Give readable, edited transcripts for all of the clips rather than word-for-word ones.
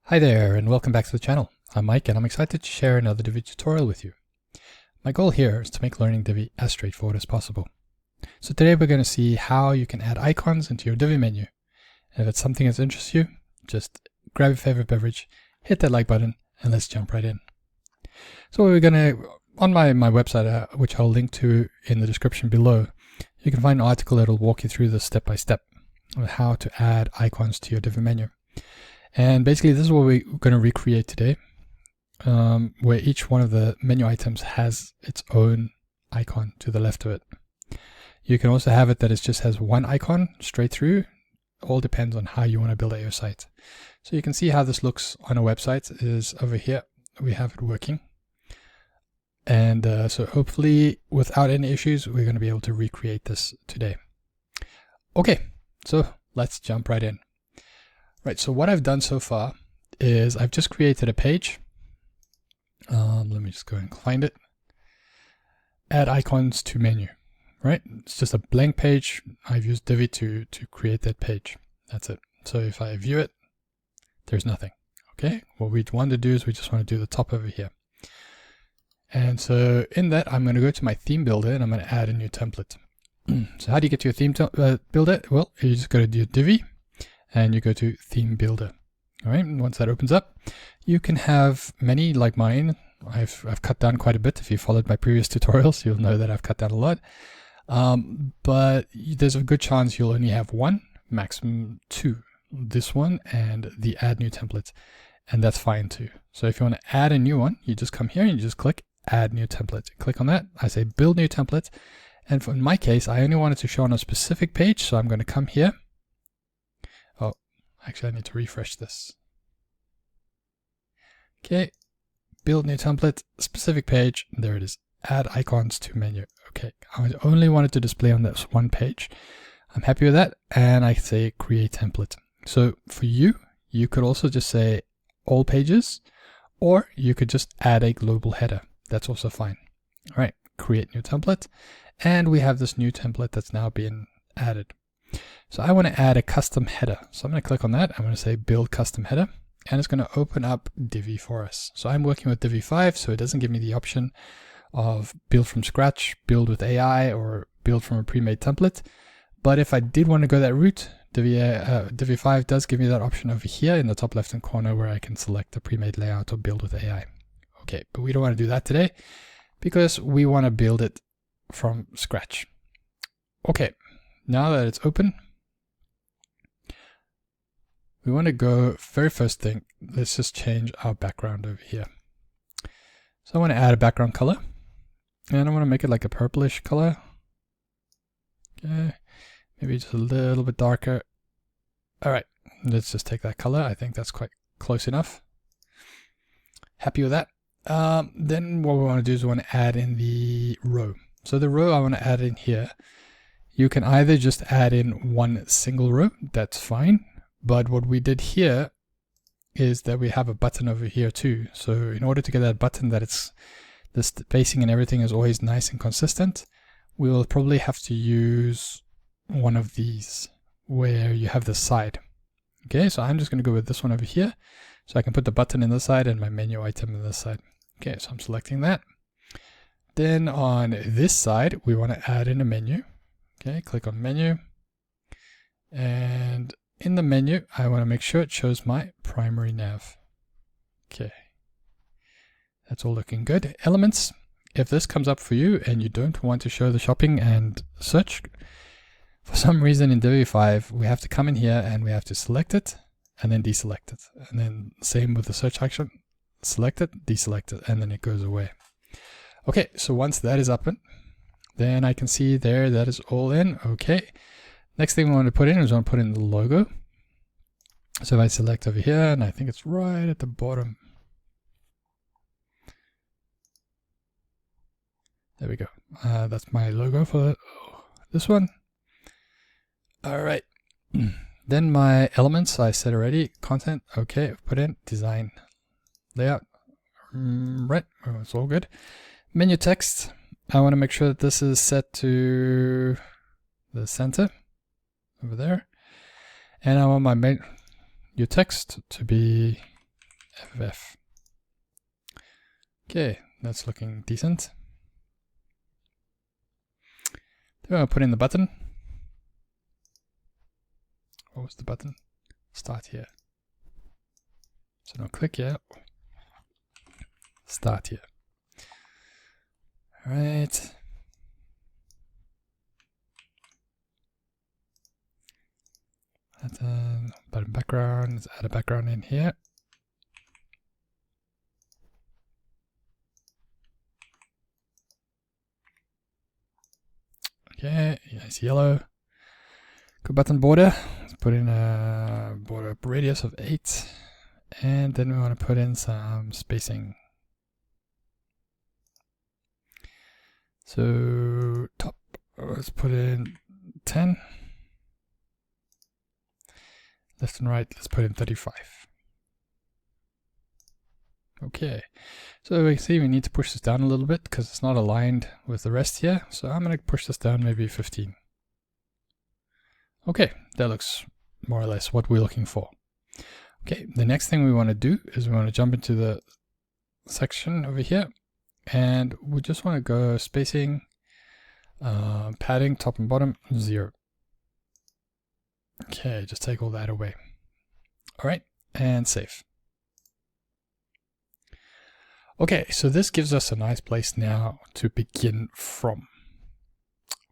Hi there, and welcome back to the channel. I'm Mike, and I'm excited to share another Divi tutorial with you. My goal here is to make learning Divi as straightforward as possible. So today we're going to see how you can add icons into your Divi menu. And if it's something that interests you, just grab your favorite beverage, hit that like button, and let's jump right in. So we're going to, on my website, which I'll link to in the description below, you can find an article that will walk you through this step by step on how to add icons to your Divi menu. And basically this is what we're going to recreate today, where each one of the menu items has its own icon to the left of it. You can also have it that it just has one icon straight through. All depends on how you want to build out your site. So you can see how this looks on a website is over here. We have it working. And so hopefully without any issues, we're going to be able to recreate this today. Okay, so let's jump right in. Right, so what I've done so far is I've just created a page. Let me just go and find it. Add icons to menu, right? It's just a blank page. I've used Divi to create that page. That's it. So if I view it, there's nothing. Okay, what we want to do is we just want to do the top over here. And so in that, I'm going to go to my theme builder and I'm going to add a new template. So how do you get to your theme builder? Well, you just go to your Divi. And you go to Theme Builder. All right, and once that opens up, you can have many like mine. I've cut down quite a bit. If you followed my previous tutorials, you'll know that I've cut down a lot. But there's a good chance you'll only have one, maximum two. This one and the Add New Template, and that's fine too. So if you want to add a new one, you just come here and you just click Add New Template. Click on that. I say Build New Template, and in my case, I only wanted to show on a specific page, so I'm going to come here. Actually, I need to refresh this. Okay, build new template, specific page. There it is. Add icons to menu. Okay, I only wanted to display on this one page. I'm happy with that. And I say create template. So for you, you could also just say all pages, or you could just add a global header. That's also fine. All right, create new template. And we have this new template that's now being added. So I want to add a custom header. So I'm going to click on that. I'm going to say build custom header, and it's going to open up Divi for us. So I'm working with Divi 5, so it doesn't give me the option of build from scratch, build with AI, or build from a pre-made template. But if I did want to go that route, Divi 5 does give me that option over here in the top left-hand corner where I can select the pre-made layout or build with AI. Okay, but we don't want to do that today because we want to build it from scratch. Okay. Now that it's open, we want to go, very first thing, let's just change our background over here. So I want to add a background color, and I want to make it like a purplish color. Okay, maybe just a little bit darker. All right, let's just take that color. I think that's quite close enough. Happy with that. Then what we want to do is we want to add in the row. So the row I want to add in here. You can either just add in one single row, that's fine. But what we did here is that we have a button over here too. So in order to get that button that it's the spacing and everything is always nice and consistent, we will probably have to use one of these where you have the side. Okay, so I'm just going to go with this one over here. So I can put the button in this side and my menu item in this side. Okay, so I'm selecting that. Then on this side, we want to add in a menu. Okay, click on menu, and in the menu, I want to make sure it shows my primary nav. Okay, that's all looking good. Elements, if this comes up for you and you don't want to show the shopping and search, for some reason in Divi 5, we have to come in here and we have to select it and then deselect it. And then same with the search action, select it, deselect it, and then it goes away. Okay, so once that is up, then I can see there that is all in. Okay. Next thing we want to put in is I want to put in the logo. So if I select over here, and I think it's right at the bottom. There we go. That's my logo for this one. All right. Then my elements I said already. Content. Okay. Put in design, layout. Right. Oh, it's all good. Menu text. I want to make sure that this is set to the center over there. And I want my your text to be FF. Okay, that's looking decent. Then we're going to put in the button. What was the button? Start here. So now click here. Start here. All right. Button background. Let's add a background in here. Okay, it's yellow. Good button border. Let's put in a border radius of 8. And then we want to put in some spacing. So top, let's put in 10. Left and right, let's put in 35. Okay, so we see we need to push this down a little bit because it's not aligned with the rest here. So I'm going to push this down maybe 15. Okay, that looks more or less what we're looking for. Okay, the next thing we want to do is we want to jump into the section over here, and we just want to go spacing, padding, top and bottom, 0. Okay, just take all that away. All right, and save. Okay, so this gives us a nice place now to begin from.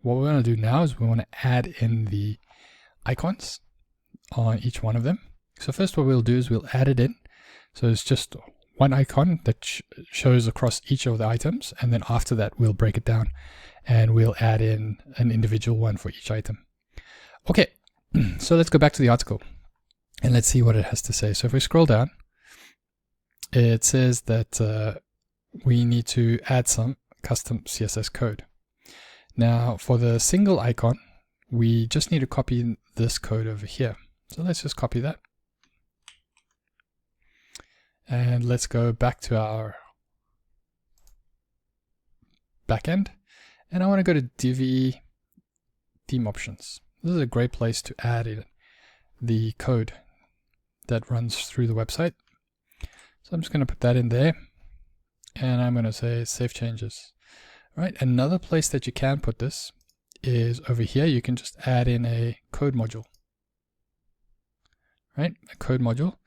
What we're going to do now is we want to add in the icons on each one of them. So first what we'll do is we'll add it in. So it's just one icon that shows across each of the items, and then after that we'll break it down and we'll add in an individual one for each item. Okay, so let's go back to the article and let's see what it has to say. So if we scroll down, it says that we need to add some custom CSS code. Now for the single icon, we just need to copy this code over here. So let's just copy that. And let's go back to our backend. And I want to go to Divi Theme options. This is a great place to add in the code that runs through the website. So I'm just going to put that in there. And I'm going to say save changes. All right, another place that you can put this is over here. You can just add in a code module. Right, a code module,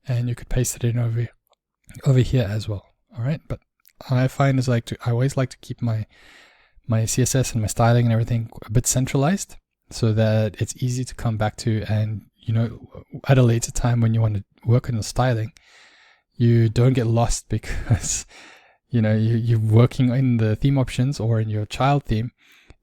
and you could paste it in over here as well. All right, but I find I always like to keep my CSS and my styling and everything a bit centralized, so that it's easy to come back to, and you know, at a later time when you want to work on the styling, you don't get lost because you know you're working in the theme options or in your child theme,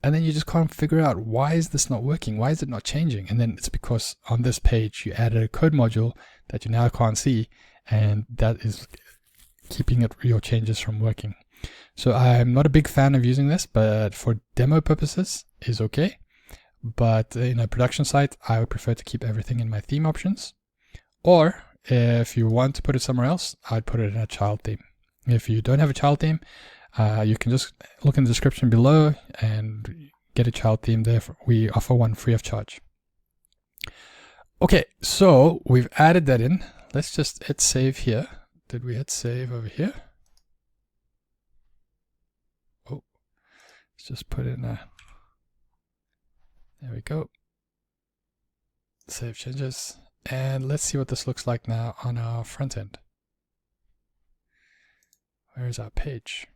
and then you just can't figure out, why is this not working? Why is it not changing? And then it's because on this page you added a code module that you now can't see, and that is keeping your changes from working. So I'm not a big fan of using this, but for demo purposes is okay. But in a production site, I would prefer to keep everything in my theme options. Or if you want to put it somewhere else, I'd put it in a child theme. If you don't have a child theme, you can just look in the description below and get a child theme there. We offer one free of charge. Okay, so we've added that in. Let's just hit save here. Did we hit save over here? Oh, let's just put in a, there we go. Save changes. And let's see what this looks like now on our front end. Where's our page?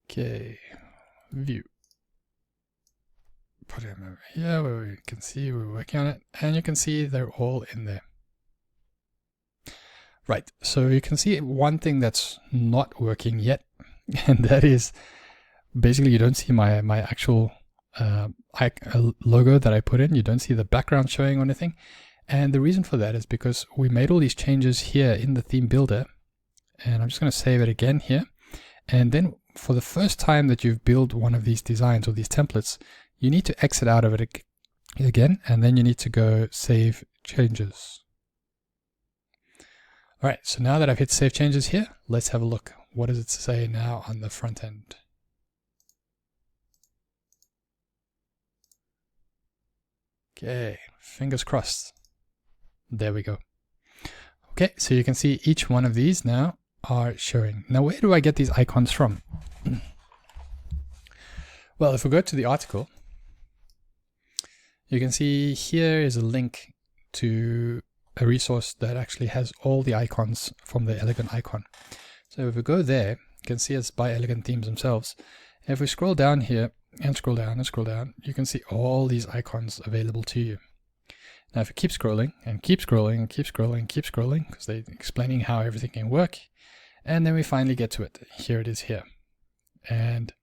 Okay, view. Put them over here where we can see we're working on it, and you can see they're all in there. Right, so you can see one thing that's not working yet, and that is basically you don't see my actual logo that I put in. You don't see the background showing or anything. And the reason for that is because we made all these changes here in the theme builder, and I'm just going to save it again here. And then for the first time that you've built one of these designs or these templates, you need to exit out of it again, and then you need to go save changes. All right, so now that I've hit save changes here, let's have a look. What does it say now on the front end? Okay, fingers crossed. There we go. Okay, so you can see each one of these now are showing. Now, where do I get these icons from? Well, if we go to the article, you can see here is a link to a resource that actually has all the icons from the Elegant icon. So if we go there, you can see it's by Elegant Themes themselves. If we scroll down here and scroll down and scroll down, you can see all these icons available to you. Now if you keep scrolling and keep scrolling and keep scrolling and keep scrolling, because they're explaining how everything can work, and then we finally get to it. Here it is here. And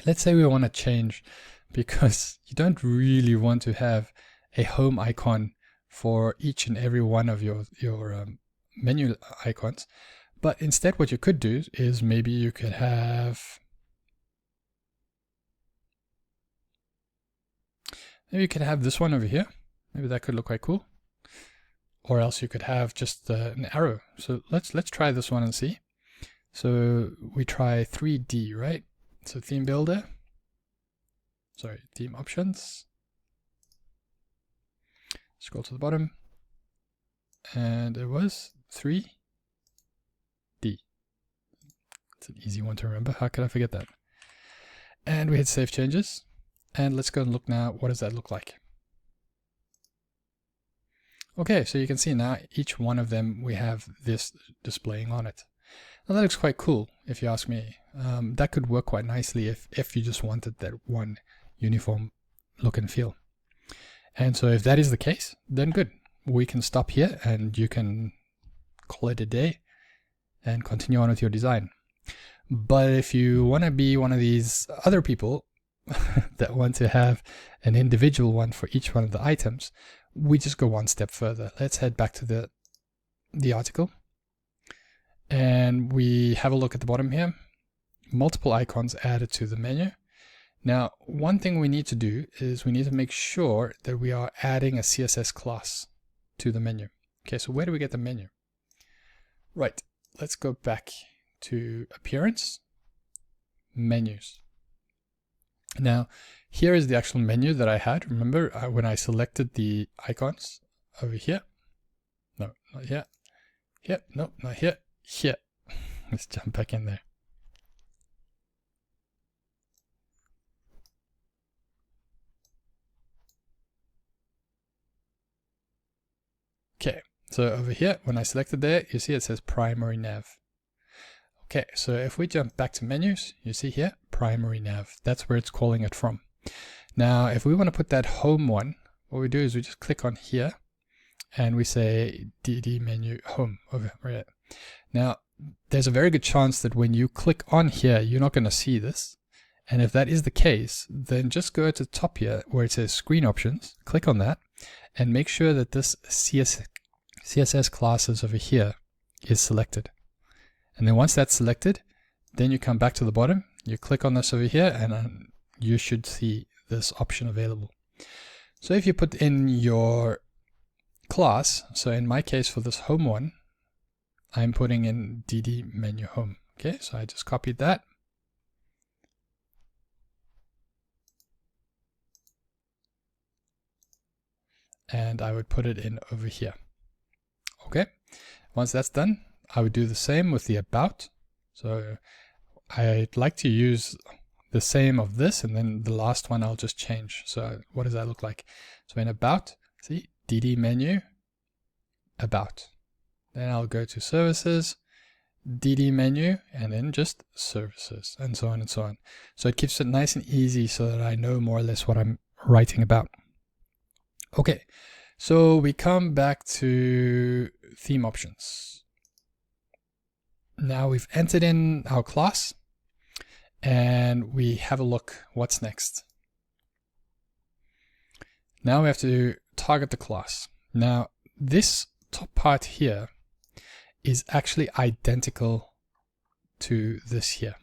let's say we want to change, because you don't really want to have a home icon for each and every one of your menu icons. But instead what you could do is maybe you could have, this one over here. Maybe that could look quite cool. Or else you could have just an arrow. So let's try this one and see. So we try 3D, right? So theme builder. Sorry, theme options. Scroll to the bottom. And it was 3D. It's an easy one to remember. How could I forget that? And we hit save changes. And let's go and look now. What does that look like? Okay, so you can see now each one of them we have this displaying on it. Now that looks quite cool, if you ask me. That could work quite nicely if you just wanted that one uniform look and feel. And so if that is the case, then good. We can stop here and you can call it a day and continue on with your design. But if you want to be one of these other people that want to have an individual one for each one of the items, we just go one step further. Let's head back to the article. And we have a look at the bottom here. Multiple icons added to the menu. Now, one thing we need to do is we need to make sure that we are adding a CSS class to the menu. Okay, so where do we get the menu? Right, let's go back to Appearance, Menus. Now, here is the actual menu that I had. Remember when I selected the icons over here? No, not here. Here, no, not here. Here. Let's jump back in there. Okay, so over here, when I selected there, you see it says primary nav. Okay, so if we jump back to menus, you see here, primary nav. That's where it's calling it from. Now, if we want to put that home one, what we do is we just click on here and we say DD menu home over here. Now, there's a very good chance that when you click on here, you're not going to see this. And if that is the case, then just go to the top here where it says screen options, click on that and make sure that this CSS classes over here is selected. And then once that's selected, then you come back to the bottom, you click on this over here, and you should see this option available. So if you put in your class, so in my case for this home one, I'm putting in DD menu home. Okay, so I just copied that. And I would put it in over here. Okay, once that's done, I would do the same with the about. So I'd like to use the same of this, and then the last one I'll just change. So what does that look like? So in about, see, DD menu, about. Then I'll go to services, DD menu, and then just services, and so on and so on. So it keeps it nice and easy so that I know more or less what I'm writing about. Okay, so we come back to theme options. Now we've entered in our class and we have a look what's next. Now we have to target the class. Now this top part here is actually identical to this here.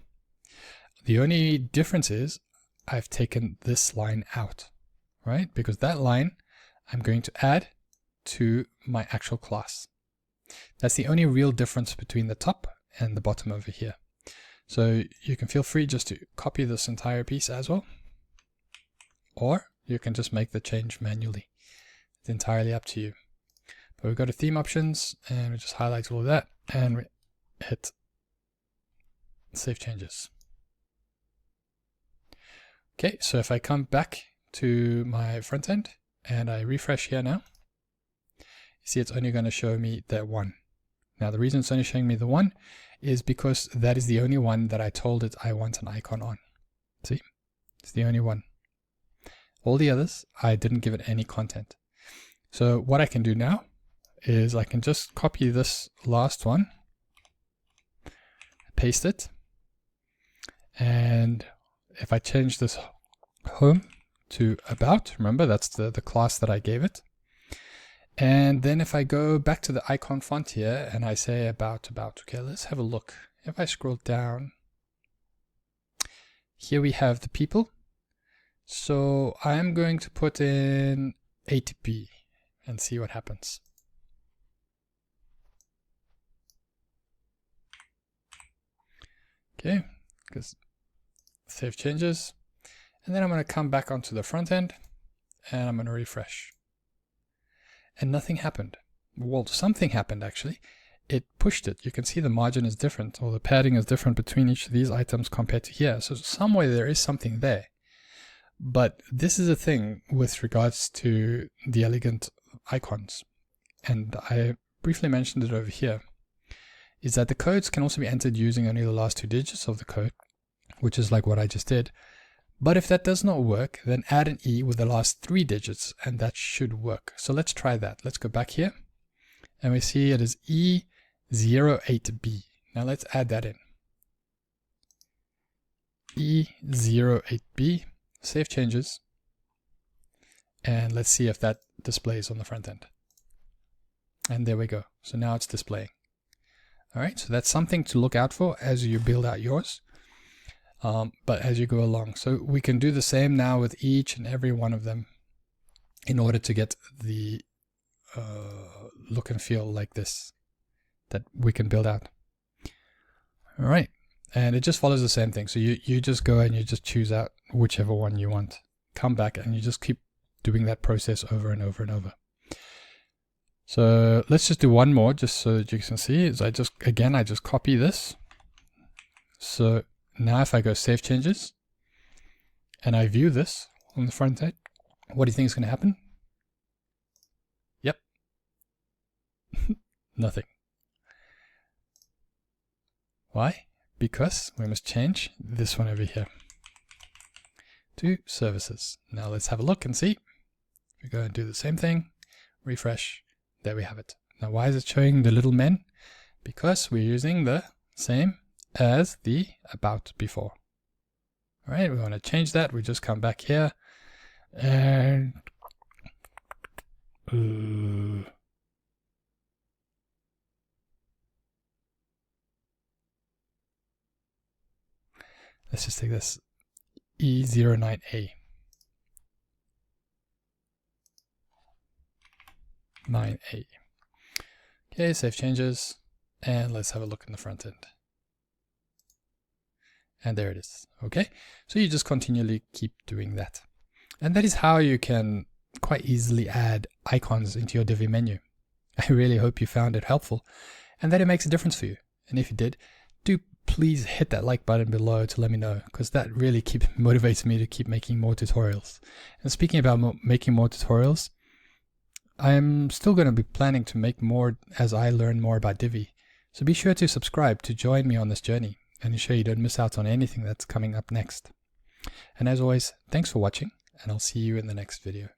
The only difference is I've taken this line out, right? Because that line I'm going to add to my actual class. That's the only real difference between the top and the bottom over here. So you can feel free just to copy this entire piece as well. Or you can just make the change manually. It's entirely up to you. But we go to theme options and we just highlight all of that and we hit save changes. Okay, so if I come back to my front end and I refresh here now, you see it's only going to show me that one. Now the reason it's only showing me the one is because that is the only one that I told it I want an icon on. See, it's the only one. All the others, I didn't give it any content. So what I can do now is I can just copy this last one, paste it, and if I change this home to about, remember that's the class that I gave it. And then if I go back to the icon font here and I say about, okay, let's have a look. If I scroll down, here we have the people. So I'm going to put in 8B and see what happens. Okay, because save changes. And then I'm going to come back onto the front end and I'm going to refresh. And nothing happened. Well, something happened actually. It pushed it. You can see the margin is different, or the padding is different between each of these items compared to here. So somewhere there is something there. But this is a thing with regards to the elegant icons. And I briefly mentioned it over here, is that the codes can also be entered using only the last 2 digits of the code, which is like what I just did. But if that does not work, then add an E with the last 3 digits and that should work. So let's try that. Let's go back here and we see it is E08B. Now let's add that in. E08B, save changes, and let's see if that displays on the front end. And there we go. So now it's displaying. All right, so that's something to look out for as you build out yours. But as you go along. So we can do the same now with each and every one of them in order to get the look and feel like this that we can build out. All right, and it just follows the same thing. So you just go and you just choose out whichever one you want. Come back and you just keep doing that process over and over and over. So let's just do one more just so that you can see. Is I just copy this. So now if I go save changes and I view this on the front end, what do you think is going to happen? Yep. Nothing. Why? Because we must change this one over here to services. Now let's have a look and see. We go and do the same thing, refresh, there we have it. Now why is it showing the little men? Because we're using the same as the about before. All right, we want to change that. We just come back here and let's just take this E09A. 9A. Okay, save changes, and let's have a look in the front end. And there it is. Okay, so you just continually keep doing that. And that is how you can quite easily add icons into your Divi menu. I really hope you found it helpful and that it makes a difference for you. And if you did, do please hit that like button below to let me know, because that really motivates me to keep making more tutorials. And speaking about making more tutorials, I'm still going to be planning to make more as I learn more about Divi. So be sure to subscribe to join me on this journey and ensure you don't miss out on anything that's coming up next. And as always, thanks for watching, and I'll see you in the next video.